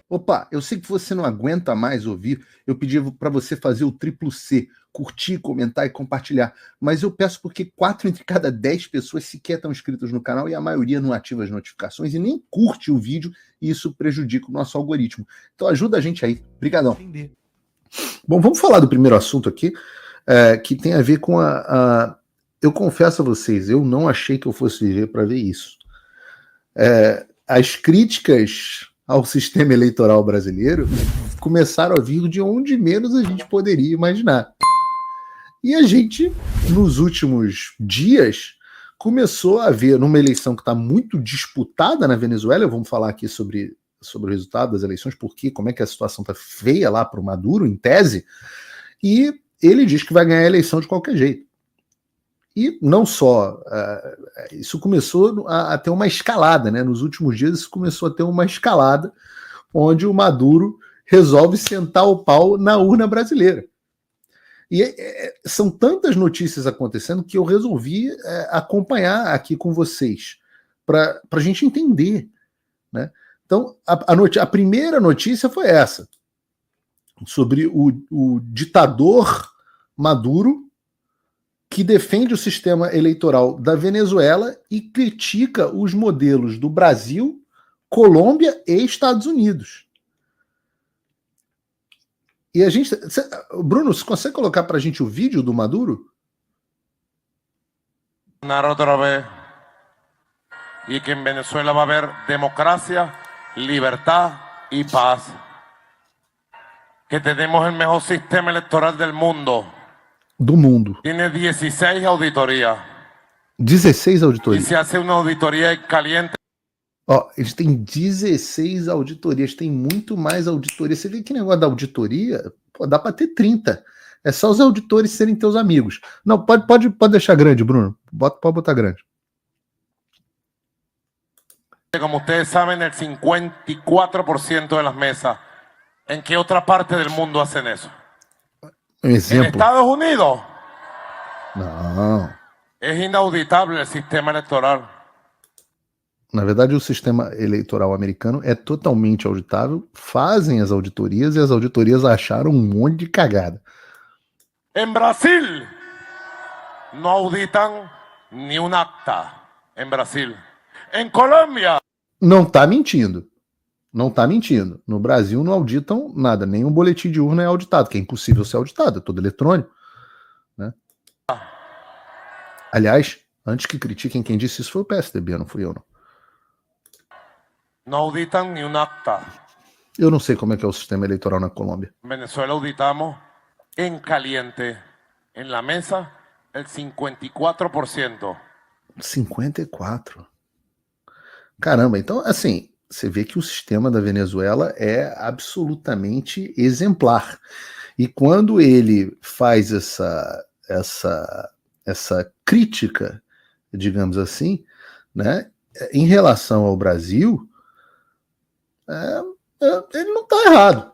Opa, eu sei que você não aguenta mais ouvir. Eu pedi para você fazer o triplo C, curtir, comentar e compartilhar. Mas eu peço porque 4 entre cada 10 pessoas sequer estão inscritas no canal e a maioria não ativa as notificações e nem curte o vídeo, e isso prejudica o nosso algoritmo. Então ajuda a gente aí. Obrigadão. Bom, vamos falar do primeiro assunto aqui, que tem a ver com Eu confesso a vocês, eu não achei que eu fosse viver para ver isso. As críticas ao sistema eleitoral brasileiro começaram a vir de onde menos a gente poderia imaginar. E a gente, nos últimos dias, começou a ver, numa eleição que está muito disputada na Venezuela, vamos falar aqui sobre o resultado das eleições, como é que a situação está feia lá para o Maduro, em tese, e ele diz que vai ganhar a eleição de qualquer jeito. E não só, isso começou a ter uma escalada, né? Nos últimos dias isso começou a ter uma escalada onde o Maduro resolve sentar o pau na urna brasileira. E são tantas notícias acontecendo que eu resolvi acompanhar aqui com vocês, para a gente entender, né? Então, a primeira notícia foi essa, sobre o ditador Maduro, que defende o sistema eleitoral da Venezuela e critica os modelos do Brasil, Colômbia e Estados Unidos. E a gente... Bruno, você consegue colocar para a gente o vídeo do Maduro? Outra vez. E que em Venezuela vai haver democracia, liberdade e paz. Que temos o melhor sistema eleitoral do mundo. Do mundo. Tem 16 auditorias. 16 auditorias. E se hace uma auditoria caliente. Ó, eles têm 16 auditorias, tem muito mais auditorias. Você vê que negócio da auditoria, pô, dá para ter 30. É só os auditores serem teus amigos. Não, pode deixar grande, Bruno. Pode botar grande. Como vocês sabem, el 54% de las mesas. ¿En qué otra parte del mundo hacen eso? Um exemplo. ¿En Estados Unidos? Não. Es inauditable el sistema electoral. Na verdade, o sistema eleitoral americano é totalmente auditável. Fazem as auditorias e as auditorias acharam um monte de cagada. En Brasil, no auditan ni un acta. En Brasil. En Colômbia. Não tá mentindo. Não tá mentindo. No Brasil não auditam nada. Nenhum boletim de urna é auditado, que é impossível ser auditado. É todo eletrônico, né? Aliás, antes que critiquem, quem disse isso foi o PSDB, não fui eu, não. No auditan ni un acta. Eu não sei como é que é o sistema eleitoral na Colômbia. En Venezuela auditamos en caliente, en la mesa, el 54%. 54? Caramba, então, assim, você vê que o sistema da Venezuela é absolutamente exemplar. E quando ele faz essa crítica, digamos assim, né, em relação ao Brasil, ele não está errado.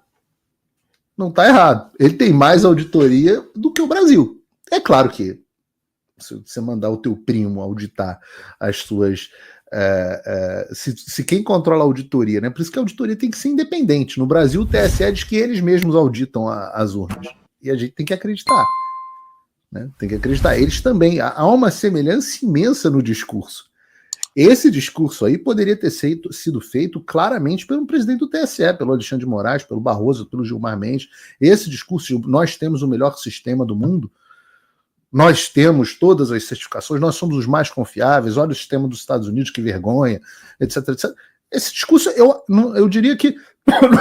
Não está errado. Ele tem mais auditoria do que o Brasil. É claro que se você mandar o teu primo auditar as suas... se quem controla a auditoria, né? Por isso que a auditoria tem que ser independente. No Brasil, o TSE diz que eles mesmos auditam as urnas. E a gente tem que acreditar. Né? Tem que acreditar. Eles também. Há uma semelhança imensa no discurso. Esse discurso aí poderia ter sido feito claramente pelo presidente do TSE, pelo Alexandre de Moraes, pelo Barroso, pelo Gilmar Mendes. Esse discurso de nós temos o melhor sistema do mundo, nós temos todas as certificações, nós somos os mais confiáveis, olha o sistema dos Estados Unidos, que vergonha, etc, etc. Esse discurso, eu diria que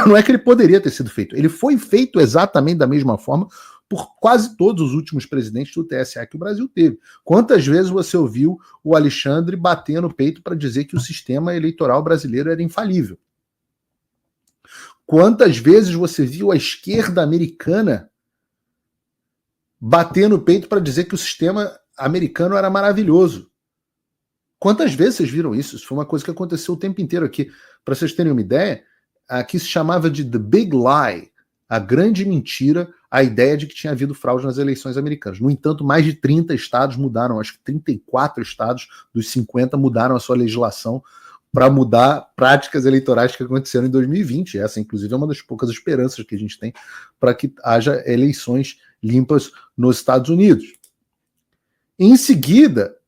não é que ele poderia ter sido feito. Ele foi feito exatamente da mesma forma por quase todos os últimos presidentes do TSE que o Brasil teve. Quantas vezes você ouviu o Alexandre bater no peito para dizer que o sistema eleitoral brasileiro era infalível? Quantas vezes você viu a esquerda americana bater no peito para dizer que o sistema americano era maravilhoso? Quantas vezes vocês viram isso? Isso foi uma coisa que aconteceu o tempo inteiro aqui. Para vocês terem uma ideia, aqui se chamava de The Big Lie, a grande mentira, a ideia de que tinha havido fraude nas eleições americanas. No entanto, mais de 30 estados mudaram, acho que 34 estados dos 50 mudaram a sua legislação para mudar práticas eleitorais que aconteceram em 2020. Essa, inclusive, é uma das poucas esperanças que a gente tem para que haja eleições limpas nos Estados Unidos. Em seguida,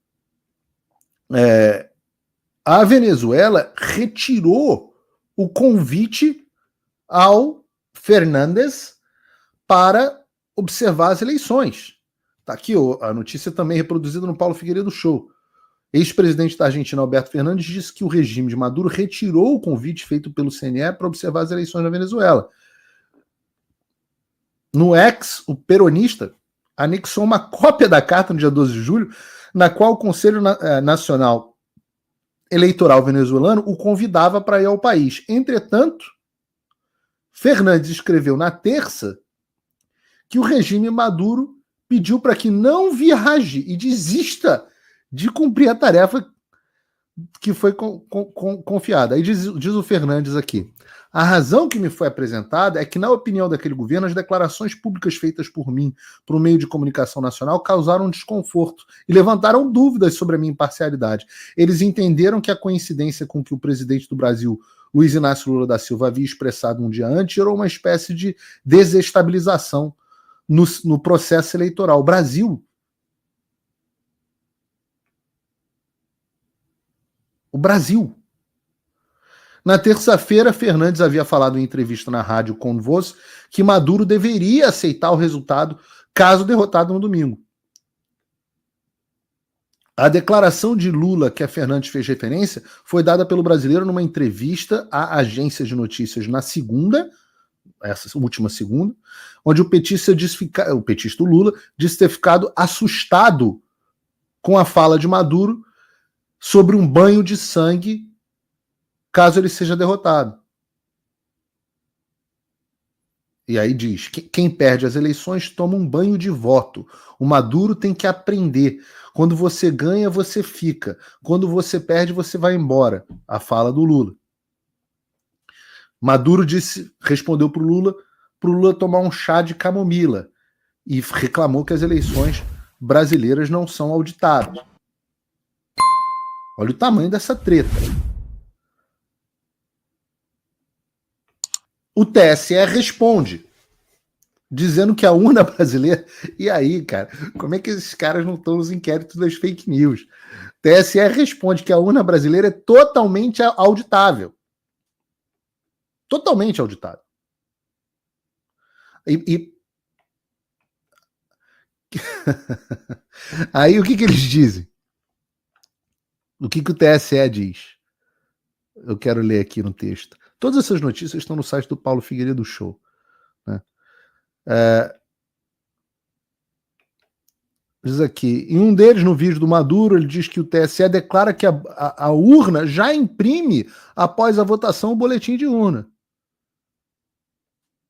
a Venezuela retirou o convite ao Fernandes para observar as eleições. Está aqui a notícia também reproduzida no Paulo Figueiredo Show. Ex-presidente da Argentina, Alberto Fernandes, disse que o regime de Maduro retirou o convite feito pelo CNE para observar as eleições na Venezuela. No X, o peronista anexou uma cópia da carta no dia 12 de julho, na qual o Conselho Nacional Eleitoral venezuelano o convidava para ir ao país. Entretanto, Fernandes escreveu na terça que o regime Maduro pediu para que não viaje e desista de cumprir a tarefa que foi confiada. Aí diz o Fernandes aqui: a razão que me foi apresentada é que, na opinião daquele governo, as declarações públicas feitas por mim para o meio de comunicação nacional causaram desconforto e levantaram dúvidas sobre a minha imparcialidade. Eles entenderam que a coincidência com que o presidente do Brasil, Luiz Inácio Lula da Silva, havia expressado um dia antes gerou uma espécie de desestabilização no processo eleitoral. O Brasil Na terça-feira, Fernandes havia falado em entrevista na rádio Convoz que Maduro deveria aceitar o resultado caso derrotado no domingo. A declaração de Lula que a Fernandes fez referência foi dada pelo brasileiro numa entrevista à agência de notícias na segunda, essa última segunda, onde o petista Lula disse ter ficado assustado com a fala de Maduro sobre um banho de sangue caso ele seja derrotado. E aí diz, quem perde as eleições toma um banho de voto. O Maduro tem que aprender. Quando você ganha, você fica. Quando você perde, você vai embora. A fala do Lula. Maduro respondeu para o Lula tomar um chá de camomila e reclamou que as eleições brasileiras não são auditadas. Olha o tamanho dessa treta. O TSE responde, dizendo que a urna brasileira... E aí, cara, como é que esses caras não estão nos inquéritos das fake news? O TSE responde que a urna brasileira é totalmente auditável. Totalmente auditável. Aí o que eles dizem? O que o TSE diz? Eu quero ler aqui no texto. Todas essas notícias estão no site do Paulo Figueiredo Show. Né? Diz aqui, em um deles, no vídeo do Maduro, ele diz que o TSE declara que a urna já imprime, após a votação, o boletim de urna.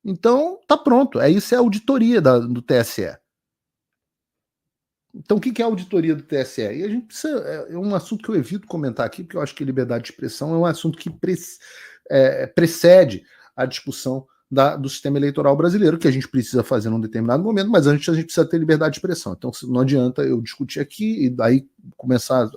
Então, tá pronto. Isso é a auditoria do TSE. Então, o que é a auditoria do TSE? E a gente precisa, é um assunto que eu evito comentar aqui, porque eu acho que liberdade de expressão é um assunto que precede a discussão do sistema eleitoral brasileiro, que a gente precisa fazer num determinado momento, mas antes a gente precisa ter liberdade de expressão. Então não adianta eu discutir aqui e daí começar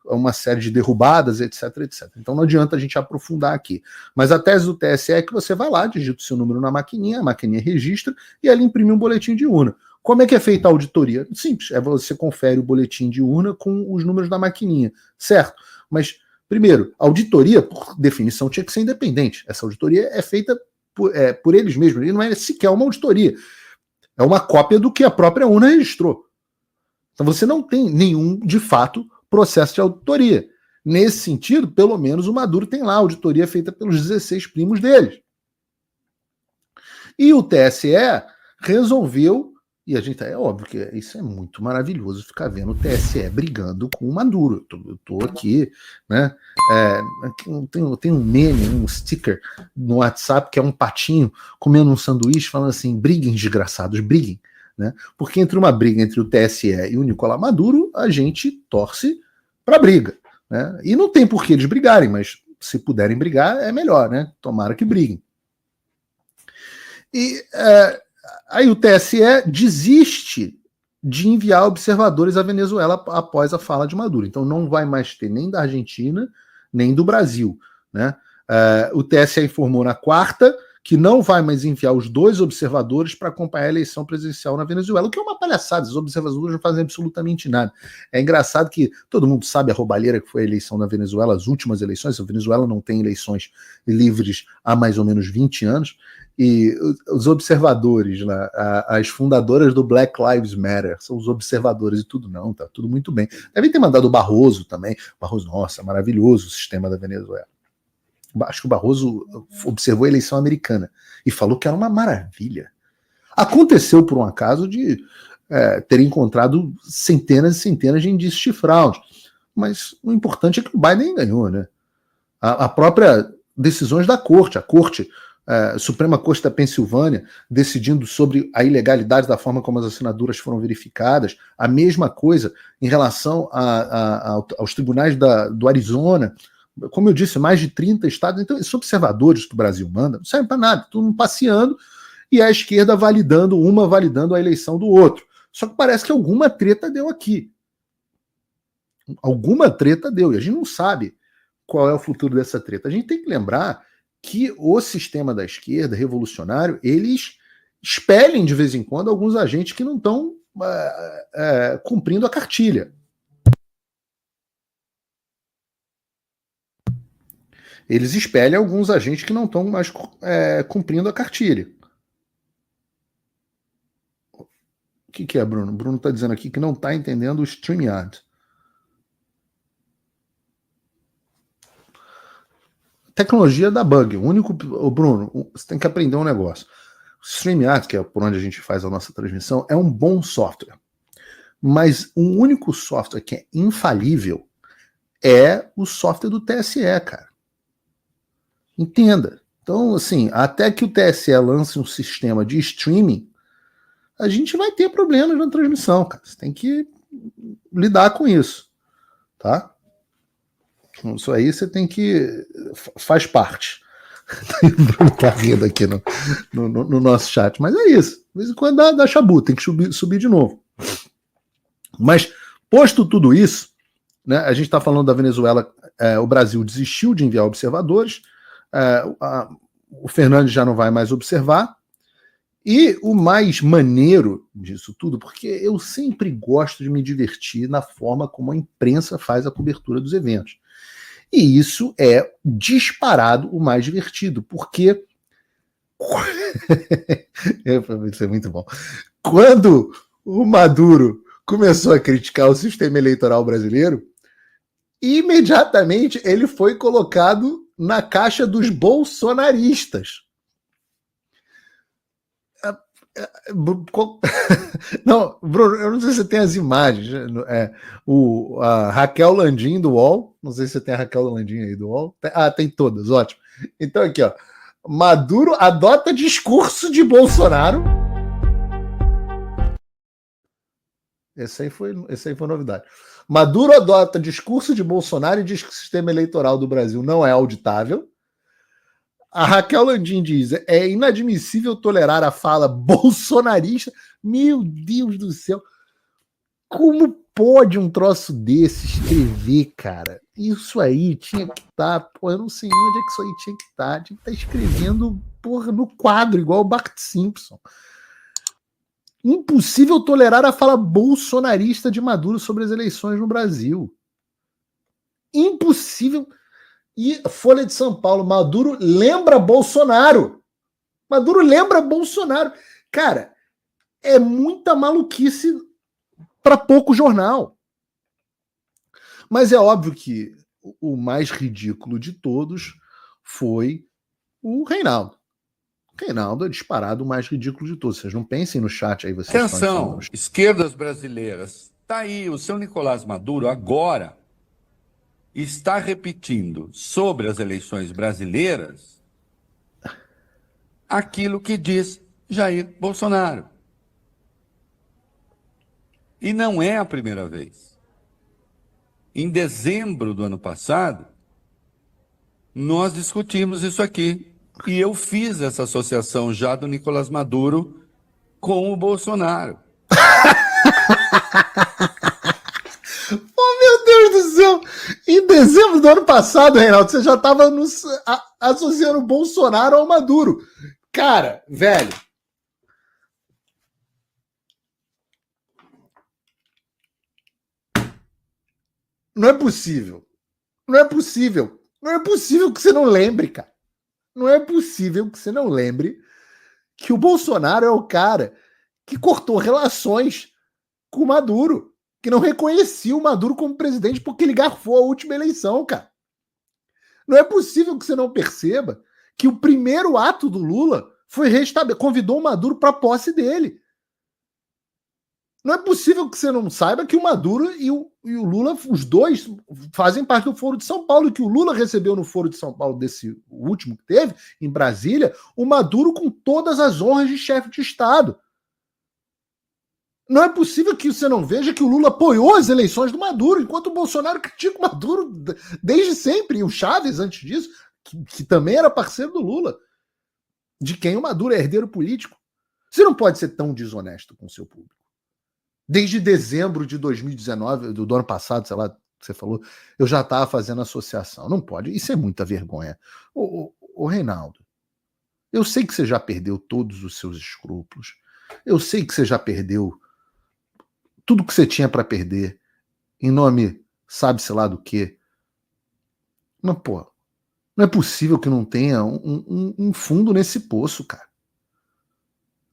uma série de derrubadas, etc, etc. Então não adianta a gente aprofundar aqui. Mas a tese do TSE é que você vai lá, digita o seu número na maquininha, a maquininha registra e ela imprime um boletim de urna. Como é que é feita a auditoria? Simples, você confere o boletim de urna com os números da maquininha, certo? Mas, primeiro, a auditoria, por definição, tinha que ser independente. Essa auditoria é feita por eles mesmos, e não é sequer uma auditoria. É uma cópia do que a própria urna registrou. Então você não tem nenhum, de fato, processo de auditoria. Nesse sentido, pelo menos o Maduro tem lá a auditoria feita pelos 16 primos deles. E o TSE resolveu, e a gente, é óbvio que isso é muito maravilhoso, ficar vendo o TSE brigando com o Maduro. Eu tô aqui, né? Tem um meme, um sticker no WhatsApp que é um patinho comendo um sanduíche falando assim, briguem, desgraçados, briguem. Né? Porque entre uma briga entre o TSE e o Nicolás Maduro, a gente torce para briga. Né? E não tem por que eles brigarem, mas se puderem brigar, é melhor, né? Tomara que briguem. E aí o TSE desiste de enviar observadores à Venezuela após a fala de Maduro. Então não vai mais ter nem da Argentina, nem do Brasil, né? O TSE informou na quarta que não vai mais enviar os 2 observadores para acompanhar a eleição presidencial na Venezuela, o que é uma palhaçada. Os observadores não fazem absolutamente nada. É engraçado que todo mundo sabe a roubalheira que foi a eleição na Venezuela, as últimas eleições. A Venezuela não tem eleições livres há mais ou menos 20 anos, e os observadores, lá, as fundadoras do Black Lives Matter, são os observadores e tudo. Não, tá tudo muito bem. Devem ter mandado o Barroso também. Barroso, nossa, maravilhoso o sistema da Venezuela. Acho que o Barroso observou a eleição americana e falou que era uma maravilha. Aconteceu, por um acaso, de ter encontrado centenas e centenas de indícios de fraude. Mas o importante é que o Biden ganhou, né? A própria decisões da Corte, Suprema Corte da Pensilvânia, decidindo sobre a ilegalidade da forma como as assinaturas foram verificadas, a mesma coisa em relação aos tribunais do Arizona. Como eu disse, mais de 30 estados. Então, esses observadores que o Brasil manda não servem para nada, todo mundo passeando e a esquerda validando a eleição do outro. Só que parece que alguma treta deu aqui. Alguma treta deu, e a gente não sabe qual é o futuro dessa treta. A gente tem que lembrar que o sistema da esquerda revolucionário, eles expelem de vez em quando alguns agentes que não estão cumprindo a cartilha. Eles expelem alguns agentes que não estão mais cumprindo a cartilha. O que é, Bruno? O Bruno está dizendo aqui que não está entendendo o StreamYard. Tecnologia dá bug. Bruno, você tem que aprender um negócio. O StreamYard, que é por onde a gente faz a nossa transmissão, é um bom software. Mas o único software que é infalível é o software do TSE, cara. Entenda. Então, assim, até que o TSE lance um sistema de streaming, a gente vai ter problemas na transmissão, cara. Você tem que lidar com isso, tá? Isso aí você tem que... faz parte. O Bruno tá rindo aqui no nosso chat, mas é isso. De vez em quando dá chabu, tem que subir de novo. Mas, posto tudo isso, né, a gente está falando da Venezuela, o Brasil desistiu de enviar observadores, o Fernandes já não vai mais observar, e o mais maneiro disso tudo, porque eu sempre gosto de me divertir na forma como a imprensa faz a cobertura dos eventos. E isso é disparado o mais divertido, porque isso é muito bom. Quando o Maduro começou a criticar o sistema eleitoral brasileiro, imediatamente ele foi colocado na caixa dos bolsonaristas. Não, Bruno, eu não sei se você tem as imagens. A Raquel Landim do UOL. Não sei se você tem a Raquel Landim aí do UOL. Tem todas, ótimo. Então aqui, ó. Maduro adota discurso de Bolsonaro. Essa aí foi novidade. Maduro adota discurso de Bolsonaro e diz que o sistema eleitoral do Brasil não é auditável. A Raquel Landim diz: é inadmissível tolerar a fala bolsonarista. Meu Deus do céu. Como pode um troço desse escrever, cara? Isso aí tinha que estar... eu não sei onde é que isso aí tinha que estar. Tinha que estar escrevendo, no quadro, igual o Bart Simpson. Impossível tolerar a fala bolsonarista de Maduro sobre as eleições no Brasil. Impossível. E Folha de São Paulo, Maduro lembra Bolsonaro. Maduro lembra Bolsonaro. Cara, é muita maluquice para pouco jornal. Mas é óbvio que o mais ridículo de todos foi o Reinaldo. Reinaldo é disparado o mais ridículo de todos. Vocês não pensem no chat aí. Vocês Atenção, esquerdas brasileiras. Tá aí, o seu Nicolás Maduro agora está repetindo sobre as eleições brasileiras aquilo que diz Jair Bolsonaro. E não é a primeira vez. Em dezembro do ano passado, nós discutimos isso aqui. E eu fiz essa associação já do Nicolás Maduro com o Bolsonaro. Oh, meu Deus do Em dezembro do ano passado, Reinaldo, você já estava associando o Bolsonaro ao Maduro. Cara, velho. Não é possível. Não é possível. Não é possível que você não lembre, cara. Não é possível que você não lembre que o Bolsonaro é o cara que cortou relações com o Maduro, que não reconhecia o Maduro como presidente porque ele garfou a última eleição, cara. Não é possível que você não perceba que o primeiro ato do Lula foi convidou o Maduro para a posse dele. Não é possível que você não saiba que o Maduro e o Lula, os dois, fazem parte do Foro de São Paulo, e que o Lula recebeu no Foro de São Paulo, desse último que teve, em Brasília, o Maduro com todas as honras de chefe de Estado. Não é possível que você não veja que o Lula apoiou as eleições do Maduro, enquanto o Bolsonaro critica o Maduro desde sempre, e o Chaves, antes disso, que também era parceiro do Lula, de quem o Maduro é herdeiro político. Você não pode ser tão desonesto com o seu público. Desde dezembro de 2019, do ano passado, sei lá, que você falou, eu já estava fazendo associação. Não pode, isso é muita vergonha. Ô Reinaldo, eu sei que você já perdeu todos os seus escrúpulos, eu sei que você já perdeu tudo que você tinha para perder, em nome, sabe-se lá do quê. Mas, pô, não é possível que não tenha um fundo nesse poço, cara.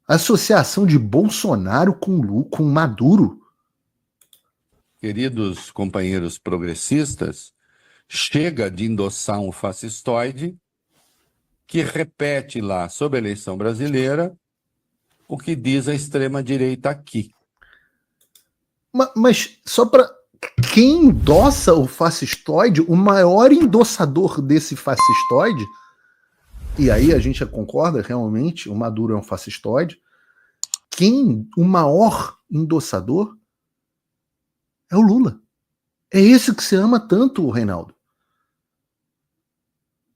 A associação de Bolsonaro com Maduro. Queridos companheiros progressistas, chega de endossar um fascistoide que repete lá sobre a eleição brasileira o que diz a extrema-direita aqui. Mas só para quem endossa o fascistoide, o maior endossador desse fascistoide, e aí a gente concorda, realmente, o Maduro é um fascistoide, o maior endossador é o Lula. É esse que você ama tanto, Reinaldo.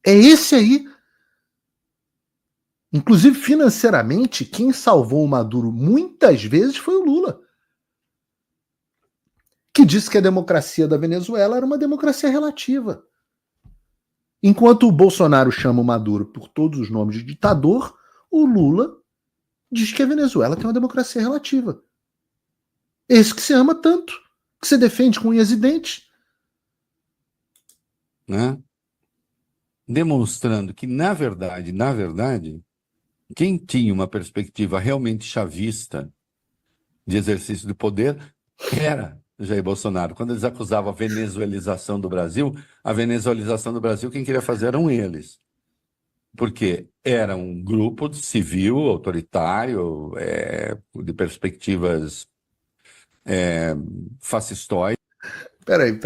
É esse aí. Inclusive, financeiramente, quem salvou o Maduro muitas vezes foi o Lula, que disse que a democracia da Venezuela era uma democracia relativa. Enquanto o Bolsonaro chama o Maduro por todos os nomes de ditador, o Lula diz que a Venezuela tem uma democracia relativa. Esse que você ama tanto, que você defende com unhas e dentes. Né? Demonstrando que, na verdade, quem tinha uma perspectiva realmente chavista de exercício de poder era Jair Bolsonaro. Quando eles acusavam a venezuelização do Brasil, quem queria fazer eram eles. Porque era um grupo civil, autoritário, de perspectivas fascistoides. Peraí.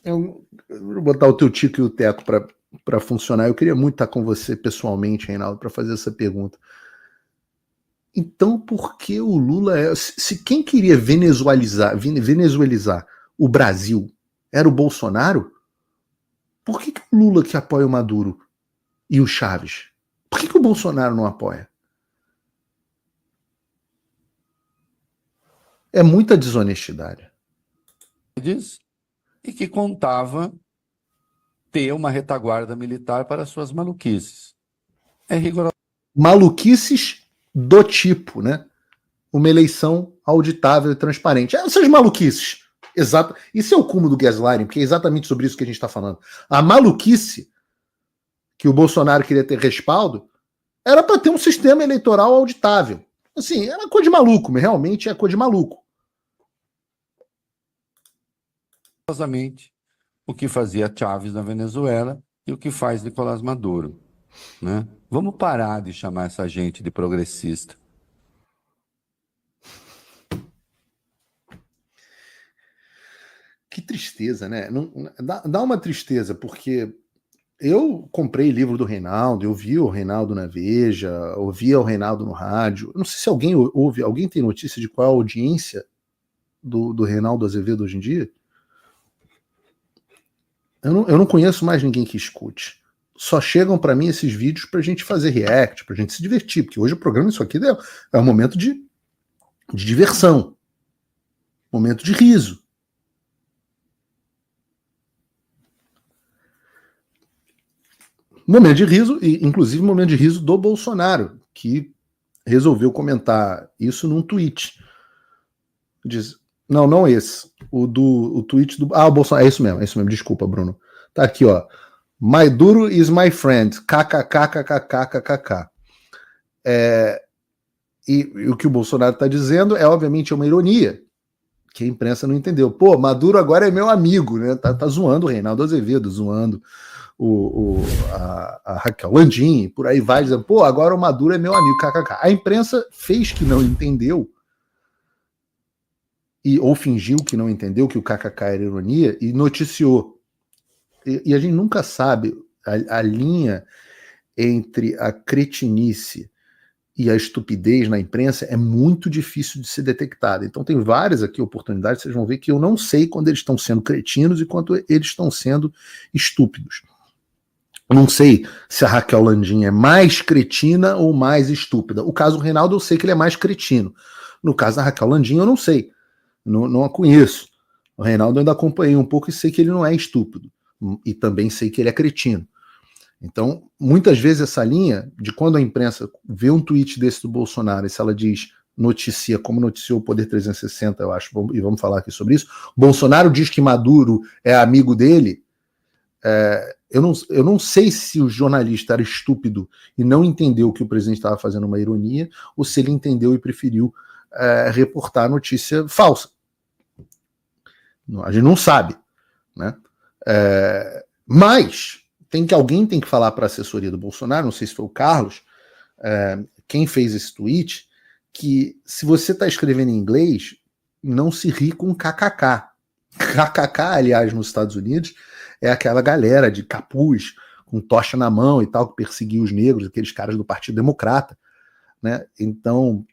Eu vou botar o teu Tico e o Teco para funcionar. Eu queria muito estar com você pessoalmente, Reinaldo, para fazer essa pergunta. Então, por que o Lula se quem queria venezuelizar o Brasil era o Bolsonaro, por que o Lula que apoia o Maduro e o Chaves? Por que o Bolsonaro não apoia? É muita desonestidade. E que contava ter uma retaguarda militar para suas maluquices. É rigoroso. Maluquices do tipo, né? Uma eleição auditável e transparente. Essas maluquices. Exato. Isso é o cúmulo do gaslighting, porque é exatamente sobre isso que a gente está falando. A maluquice que o Bolsonaro queria ter respaldo era para ter um sistema eleitoral auditável. Assim, era coisa de maluco, mas realmente é coisa de maluco. O que fazia Chávez na Venezuela e o que faz Nicolás Maduro. Né? Vamos parar de chamar essa gente de progressista. Que tristeza, né? Dá uma tristeza, porque eu comprei livro do Reinaldo, eu vi o Reinaldo na Veja, ouvia o Reinaldo no rádio. Não sei se alguém ouve, alguém tem notícia de qual é a audiência do Reinaldo Azevedo hoje em dia? Eu não conheço mais ninguém que escute. Só chegam para mim esses vídeos pra gente fazer react, pra gente se divertir, porque hoje o programa, isso aqui é um momento de diversão, momento de riso. Momento de riso, e inclusive momento de riso do Bolsonaro, que resolveu comentar isso num tweet. Diz, não esse. O tweet do. O Bolsonaro. É isso mesmo. Desculpa, Bruno. Tá aqui, ó. Maduro is my friend. KKKKKKKK. E o que o Bolsonaro está dizendo é, obviamente, uma ironia, que a imprensa não entendeu. Pô, Maduro agora é meu amigo, né? Tá zoando o Reinaldo Azevedo, zoando a Raquel Landim, por aí vai, dizendo, pô, agora o Maduro é meu amigo, kkk. A imprensa fez que não entendeu, ou fingiu que não entendeu que o kkk era ironia, e noticiou. E a gente nunca sabe a linha entre a cretinice e a estupidez na imprensa é muito difícil de ser detectada. Então tem várias aqui oportunidades, vocês vão ver que eu não sei quando eles estão sendo cretinos e quando eles estão sendo estúpidos. Não sei se a Raquel Landim é mais cretina ou mais estúpida. O caso do Reinaldo eu sei que ele é mais cretino. No caso da Raquel Landim eu não sei. Não a conheço. O Reinaldo eu ainda acompanhei um pouco e sei que ele não é estúpido. E também sei que ele é cretino. Então, muitas vezes essa linha de quando a imprensa vê um tweet desse do Bolsonaro e se ela diz, noticia, como noticiou o Poder 360, eu acho, e vamos falar aqui sobre isso, Bolsonaro diz que Maduro é amigo dele, eu não sei se o jornalista era estúpido e não entendeu que o presidente estava fazendo uma ironia, ou se ele entendeu e preferiu reportar a notícia falsa. A gente não sabe, né? Mas alguém tem que falar para a assessoria do Bolsonaro, não sei se foi o Carlos, quem fez esse tweet, que se você está escrevendo em inglês, não se ri com kkk. KKK, aliás, nos Estados Unidos, é aquela galera de capuz, com tocha na mão e tal, que perseguia os negros, aqueles caras do Partido Democrata, né? Então,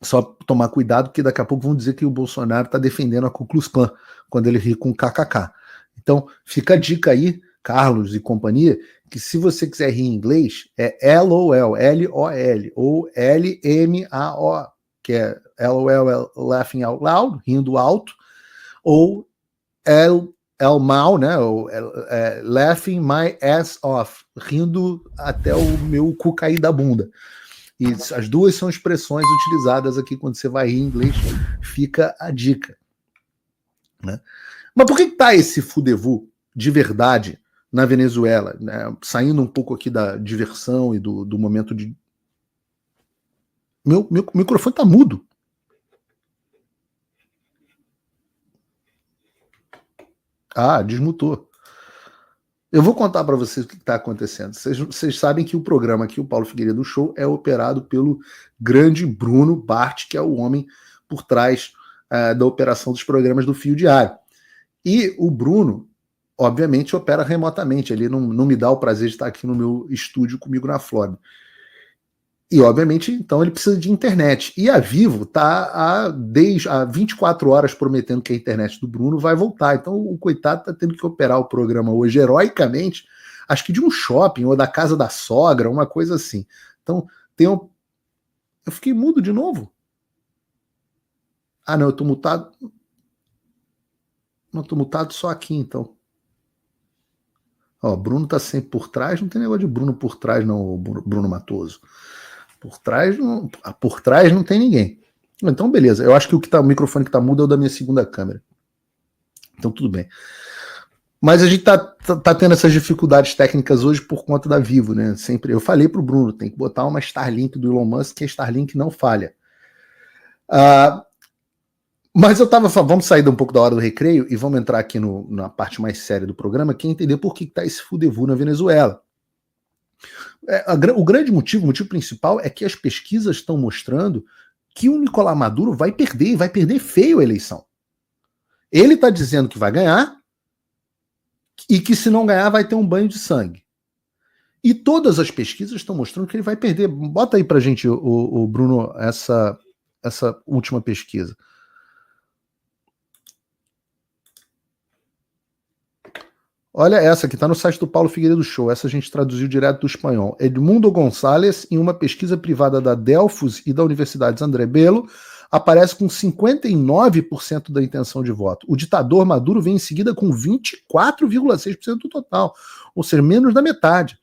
só tomar cuidado, porque daqui a pouco vão dizer que o Bolsonaro está defendendo a Ku Klux Klan, quando ele ri com kkk. Então, fica a dica aí, Carlos e companhia, que se você quiser rir em inglês, é LOL, L-O-L, ou L-M-A-O, que é LOL, laughing out loud, rindo alto, ou L-mal, né, ou laughing my ass off, rindo até o meu cu cair da bunda. E as duas são expressões utilizadas aqui quando você vai rir em inglês, fica a dica, né? Mas por que está esse fudevu de verdade na Venezuela, né? Saindo um pouco aqui da diversão e do momento de... Meu microfone tá mudo. Desmutou. Eu vou contar para vocês o que está acontecendo. Vocês sabem que o programa aqui, o Paulo Figueiredo Show, é operado pelo grande Bruno Bart, que é o homem por trás da operação dos programas do Fio Diário. E o Bruno, obviamente, opera remotamente. Ele não me dá o prazer de estar aqui no meu estúdio comigo na Flórida. E, obviamente, então ele precisa de internet. E a Vivo está há 24 horas prometendo que a internet do Bruno vai voltar. Então o coitado está tendo que operar o programa hoje heroicamente, acho que de um shopping ou da casa da sogra, uma coisa assim. Então eu fiquei mudo de novo? Não, eu estou mutado. Não, estou mutado só aqui, então. Ó, Bruno está sempre por trás, não tem negócio de Bruno por trás, não, Bruno Matoso. Por trás não tem ninguém. Então, beleza. Eu acho que o microfone que está mudo é o da minha segunda câmera. Então, tudo bem. Mas a gente tá tendo essas dificuldades técnicas hoje por conta da Vivo, né? Sempre, eu falei pro Bruno, tem que botar uma Starlink do Elon Musk, que a Starlink não falha. Mas vamos sair um pouco da hora do recreio e vamos entrar aqui na parte mais séria do programa, que é entender por que tá esse fudevu na Venezuela. O grande motivo, o motivo principal é que as pesquisas estão mostrando que o Nicolás Maduro vai perder feio a eleição. Ele está dizendo que vai ganhar e que se não ganhar vai ter um banho de sangue. E todas as pesquisas estão mostrando que ele vai perder. Bota aí pra gente, o Bruno, essa última pesquisa. Olha essa que está no site do Paulo Figueiredo Show. Essa a gente traduziu direto do espanhol. Edmundo Gonçalves, em uma pesquisa privada da Delfos e da Universidade André Bello, aparece com 59% da intenção de voto. O ditador Maduro vem em seguida com 24,6% do total, ou seja, menos da metade.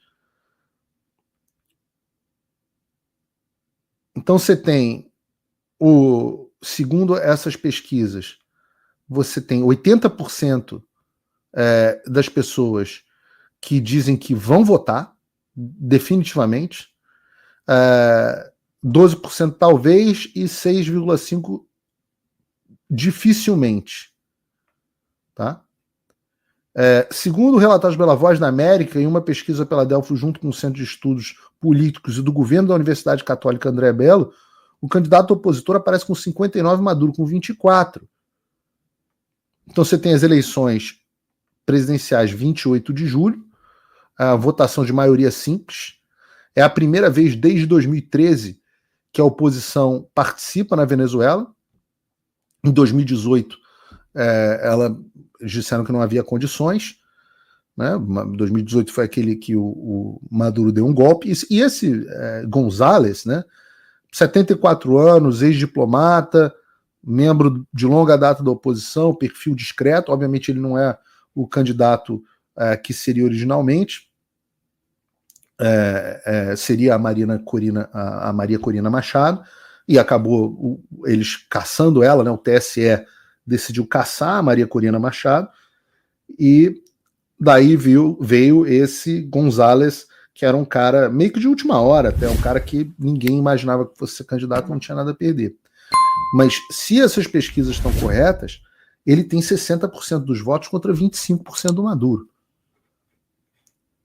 Então você tem, segundo essas pesquisas, você tem 80% das pessoas que dizem que vão votar, definitivamente, 12% talvez e 6,5% dificilmente. Tá? Segundo o relatório pela Voz da América, em uma pesquisa pela Delfo junto com o Centro de Estudos Políticos e do governo da Universidade Católica André Bello, o candidato opositor aparece com 59, Maduro com 24. Então você tem as eleições presidenciais 28 de julho, a votação de maioria simples. É a primeira vez desde 2013 que a oposição participa na Venezuela. Em 2018, eles disseram que não havia condições. Né? 2018 foi aquele que o Maduro deu um golpe. E esse González, né? 74 anos, ex-diplomata, membro de longa data da oposição, perfil discreto. Obviamente ele não é o candidato que seria originalmente. Seria a Maria Corina Machado, e acabou eles caçando ela, né? O TSE decidiu caçar a Maria Corina Machado, e daí veio esse González, que era um cara meio que de última hora, até um cara que ninguém imaginava que fosse ser candidato, não tinha nada a perder. Mas se essas pesquisas estão corretas, ele tem 60% dos votos contra 25% do Maduro.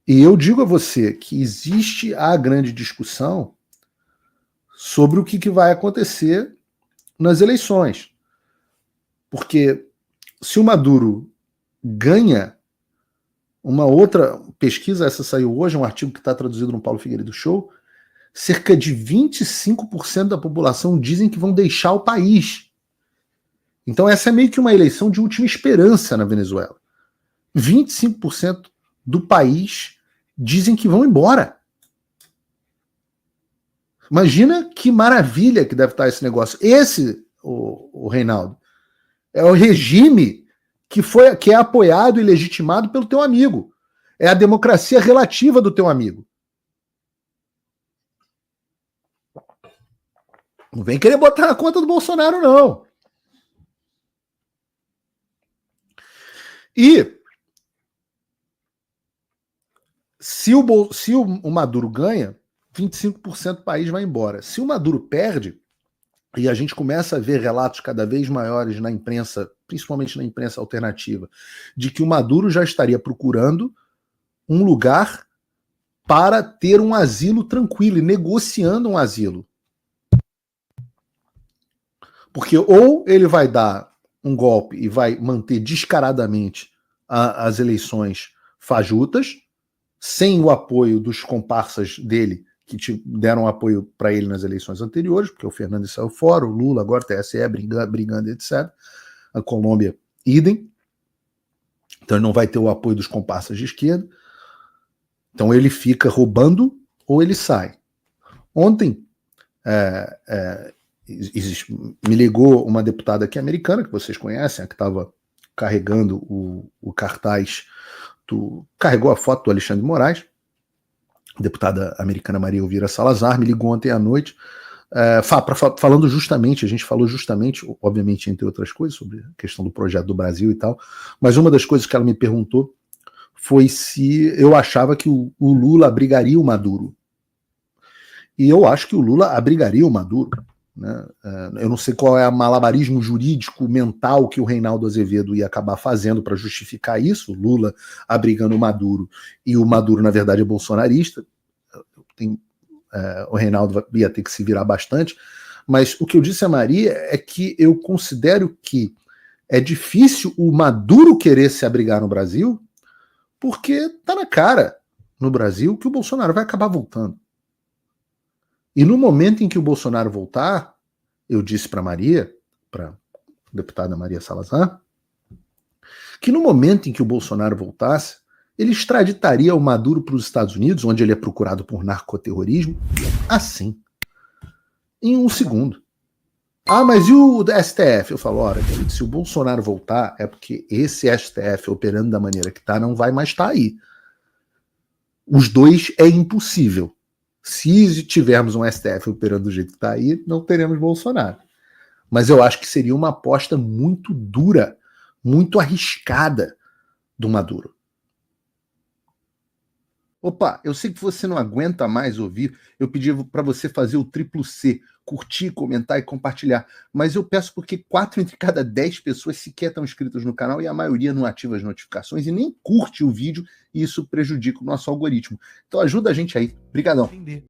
E eu digo a você que existe a grande discussão sobre o que vai acontecer nas eleições. Porque se o Maduro ganha, uma outra pesquisa, essa saiu hoje, um artigo que está traduzido no Paulo Figueiredo Show, cerca de 25% da população dizem que vão deixar o país. Então essa é meio que uma eleição de última esperança na Venezuela. 25% do país dizem que vão embora. Imagina que maravilha que deve estar esse negócio. Esse, o Reinaldo, é o regime que é apoiado e legitimado pelo teu amigo. É a democracia relativa do teu amigo. Não vem querer botar na conta do Bolsonaro, não. E se o Maduro ganha, 25% do país vai embora. Se o Maduro perde, e a gente começa a ver relatos cada vez maiores na imprensa, principalmente na imprensa alternativa, de que o Maduro já estaria procurando um lugar para ter um asilo tranquilo e negociando um asilo. Porque ou ele vai dar um golpe e vai manter descaradamente as eleições fajutas, sem o apoio dos comparsas dele, que deram apoio para ele nas eleições anteriores, porque o Fernando saiu fora, o Lula, agora o TSE brigando, etc. A Colômbia, idem. Então ele não vai ter o apoio dos comparsas de esquerda. Então ele fica roubando ou ele sai. Ontem me ligou uma deputada aqui americana, que vocês conhecem, que estava carregando o cartaz, carregou a foto do Alexandre de Moraes. A deputada americana Maria Elvira Salazar me ligou ontem à noite, falando justamente, a gente falou justamente, obviamente, entre outras coisas, sobre a questão do projeto do Brasil e tal, mas uma das coisas que ela me perguntou foi se eu achava que o Lula abrigaria o Maduro. E eu acho que o Lula abrigaria o Maduro. Né? Eu não sei qual é o malabarismo jurídico mental que o Reinaldo Azevedo ia acabar fazendo para justificar isso, o Lula abrigando o Maduro, e o Maduro, na verdade, é bolsonarista. O Reinaldo ia ter que se virar bastante, mas o que eu disse a Maria é que eu considero que é difícil o Maduro querer se abrigar no Brasil, porque está na cara no Brasil que o Bolsonaro vai acabar voltando. E no momento em que o Bolsonaro voltar, eu disse para Maria, para a deputada Maria Salazar, que no momento em que o Bolsonaro voltasse, ele extraditaria o Maduro para os Estados Unidos, onde ele é procurado por narcoterrorismo, assim, em 1 segundo. Ah, mas e o STF? Eu falo, olha, se o Bolsonaro voltar, é porque esse STF, operando da maneira que está, não vai mais estar aí. Os dois é impossível. Se tivermos um STF operando do jeito que está aí, não teremos Bolsonaro. Mas eu acho que seria uma aposta muito dura, muito arriscada do Maduro. Opa, eu sei que você não aguenta mais ouvir, eu pedi para você fazer o triplo C, curtir, comentar e compartilhar, mas eu peço porque 4 entre cada 10 pessoas sequer estão inscritas no canal e a maioria não ativa as notificações e nem curte o vídeo e isso prejudica o nosso algoritmo. Então ajuda a gente aí. Obrigadão.